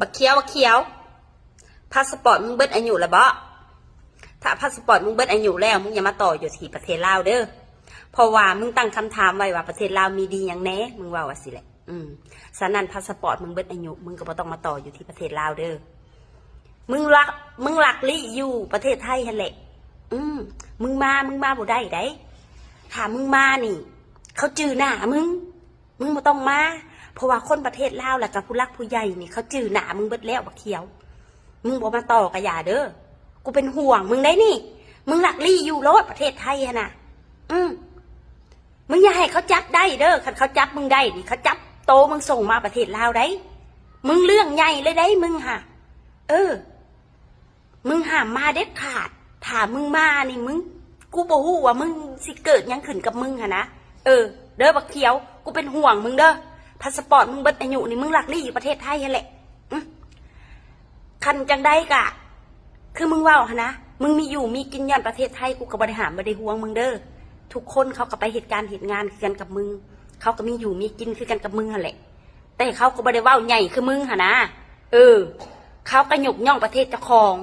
บักเขียวพาสปอร์ตมึงเบิดอายุแล้วบ่ถ้าพาสปอร์ตมึงเบิดอายุแล้วมึงอย่ามาต่ออยู่ที่ประเทศลาวเด้อเพราะว่ามึงตั้งคำถามไว้ว่าประเทศลาวมีดีอย่างแน่มึงว่าว่าสิแหละฉะนั้นพาสปอร์ตมึงเบิดอายุมึงก็บ่ต้องมาต่ออยู่ที่ประเทศลาวเด้อมึงหลักลี่อยู่ประเทศไทยหั่นแหละมึงมาบ่ได้ได้ถ้ามึงมานี่เขาจื้อหน้ามึงบ่ต้องมาเพราะว่าคนประเทศลาวและกับผู้รักผู้ใหญ่นี่เขาจื้อหน้ามึงเบิดแล้วบักเขียวมึงบ่มาต่อกะอย่าเด้อกูเป็นห่วงมึงได้นี่มึงหลักลี่อยู่โลดประเทศไทยน่ะมึงอย่าให้เขาจับได้เด้อคันเขาจับมึงได้นี่เขาจับโตมึงส่งมาประเทศลาวได้มึงเรื่องใหญ่เลยได้มึงฮะมึงห้ามมาเด็ดขาดถ้ามึงมานี่มึงกูบ่ฮู้ว่ามึงสิเกิดยังขึ้นกับมึงฮะนะเด้อบักเขียวกูเป็นห่วงมึงเด้อพาสปอร์ตมึงเบิดอายุนี่มึงหลักลี่อยู่ประเทศไทยนั่นแหละคันจังได้กะคือมึงว่าฮะนะมึงมีอยู่มีกินย้อนประเทศไทยกูก็บ่ได้หามบ่ได้ห่วงมึงเด้อทุกคนเขาก็ไปเหตุงานคือกันกับมึงเขาก็มีอยู่มีกินคือกันกับมึงนั่นแหละแต่เขาก็บ่ได้ว่าใหญ่คือมึงฮะนะเขาก็ยกย่องประเทศเจ้าของ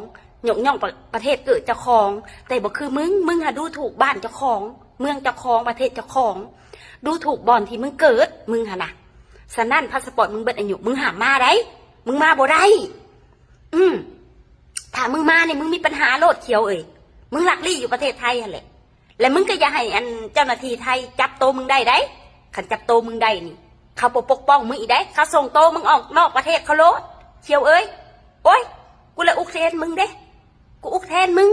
ยกย่องประเทศเกิดเจ้าของแต่บ่คือมึงหาดูถูกบ้านเจ้าของเมืองเจ้าของประเทศเจ้าของดูถูกบ่อนที่มึงเกิดมึงฮะนะฉะนั้นพาสปอร์ตมึงเบิดอายุมึงหามมาได้มึงมาบ่ได้ถ้ามึงมาเนี่ยมึงมีปัญหาโลดเขียวมึงหลักลี่อยู่ประเทศไทยหั่นแหละและมึงก็อย่าให้อันเจ้าหน้าที่ไทยจับโตมึงได้ขันจับโตมึงได้นี่เขาปกป้องมึงอีกได้เขาส่งโตมึงออกนอกประเทศเขาโลดเขียวโอ้ยกูเลยอุกแทนมึงเด้กูอุกแทนมึง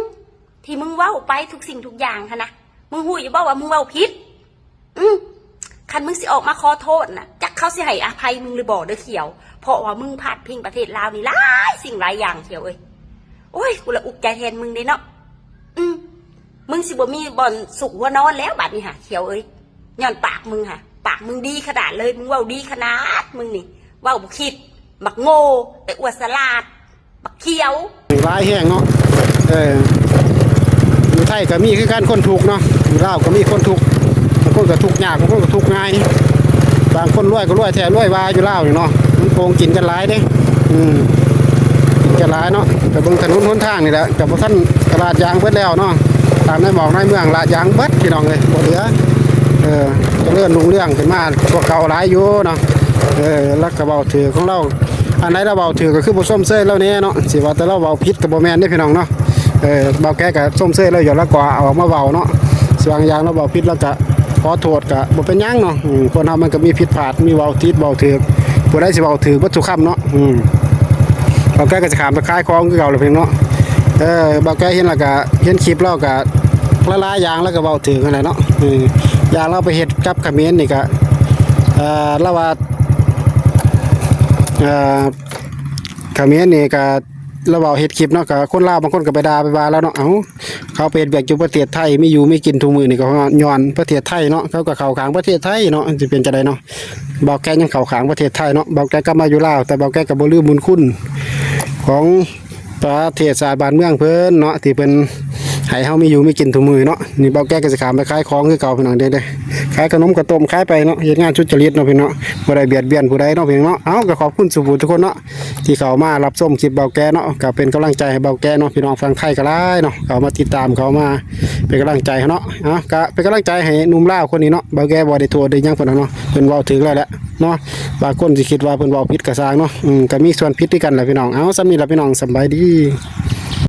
ที่มึงเว้าไปทุกสิ่งทุกอย่างฮะนะมึงหูอย่าบอกว่ามึงเว้าผิดคันมึงสิออกมาขอโทษนะจักเขาสิให้อภัยมึงหรือบอกเด้อเขียวเพราะว่ามึงพลาดพิงประเทศลาวนี่หลายสิ่งหลายอย่างเขียวโอ้ยกูละอุกใจแทนมึงเด้เนาะมึงสิบ่มีบ่อนสุกหัวนอนแล้วบัดนี้ฮะเขียวย้อนปากมึงฮะปากมึงดีขนาดเลยมึงเว้าดีขนาดมึงนี่เว้าบ่คิดบักโง่แต่อวดสลาดบักเขียวร้ายแห้งเนาะอยู่ไทยก็มีคือการคนทุกเนาะอยู่ลาวก็มีคนทุกบางคนก็ทุกยากบางคนก็ทุกง่ายบางคนรวยก็รวยแท้รวยวาอยู่ลาวอยู่เนาะมันโกงกินกันหลายเด้กินกันหลายเนาะแต่บางถนนหนทางนี่แหละกับท่านตลาดยางเบิดแล้วเนาะตามในหมอกในเมืองลาดยางเบิดพี่น้องเลยบ่เหลือจะเลื่อนลุงเรื่องขึ้นมาพวกเก่าหลายอยู่เนาะแล้วก็เบาถือของเราอันไหนเราเบาถือก็คือบ่ส้มเซ่แล้วเนี่ยเนาะสิว่าแต่เราเบาพิษกับบ่แมนได้พี่น้องเนาะเบาแก่กับส้มเซ่แล้วอยู่แล้วก็เอามาเบาเนาะส่วนอย่างเราเบาพิษแล้วก็ขอโทษกับบ่เป็นยังเนาะคนเรามันก็มีผิดพลาดมีเบาทิศเบาถือผู้ใดสิเบาถือวัตถุคำเนาะเบาแก่ก็จะขามไปคล้ายคล้องคือเก่าเลยเพียงเนาะเบาแก่เห็นแล้วก็เห็นคลิปเราก็ละลายยางแล้วก็เบาถือกันเลยเนาะยางเราไปเฮ็ดกับเขมรนี่ก็เราว่าเขมรนี่ก็เราเบาเฮ็ดคลิปเนาะก็คนลาวบางคนก็ไปด่าไปว่าแล้วเนาะเขาเป็นแบบอยู่ประเทศไทยไม่อยู่ไม่กินทุกมื้อนี่ก็ย้อนประเทศไทยเนาะเขาก็เข้าข้างประเทศไทยเนาะสิเป็นจังได๋เนาะเบาแก่ยังเข้าข้างประเทศไทยเนาะเบาแก่ก็มาอยู่ลาวแต่เบาแก่ก็บ่ลืมบุญคุณของประเทศชาติบ้านเมืองเพิ่นเนาะที่เพิ่นให้เฮามีอยู่มีกินทุกมื้อเนาะนี่เบาแก่ก็สิขามไปขายของคือเก่าพี่น้องเด้ขายขนมข้าวต้มขายไปเนาะเฮ็ดงานสุจริตเนาะพี่เนาะบ่ได้เบียดเบียนผู้ใดเนาะพี่เนาะก็ขอบคุณสุภูทุกคนเนาะที่เข้ามารับชมคลิปเบาแก่เนาะก็เป็นกำลังใจให้เบาแก่เนาะพี่น้องฟังไทยก็หลายเนาะเข้ามาติดตามเข้ามาเป็นกำลังใจเนาะก็เป็นกำลังใจให้หนุ่มลาวคนนี้เนาะเบาแก่บ่ได้โทษได้หยังเพิ่นเนาะเพิ่นเว้าถึงแล้วแหละเนาะบางคนสิคิดว่าเพิ่นเว้าผิดก็สร้างเนาะก็มีส่วนผิดด้วยกันแหละพี่น้องส่ำนี้ล่ะพี่น้องสบายดี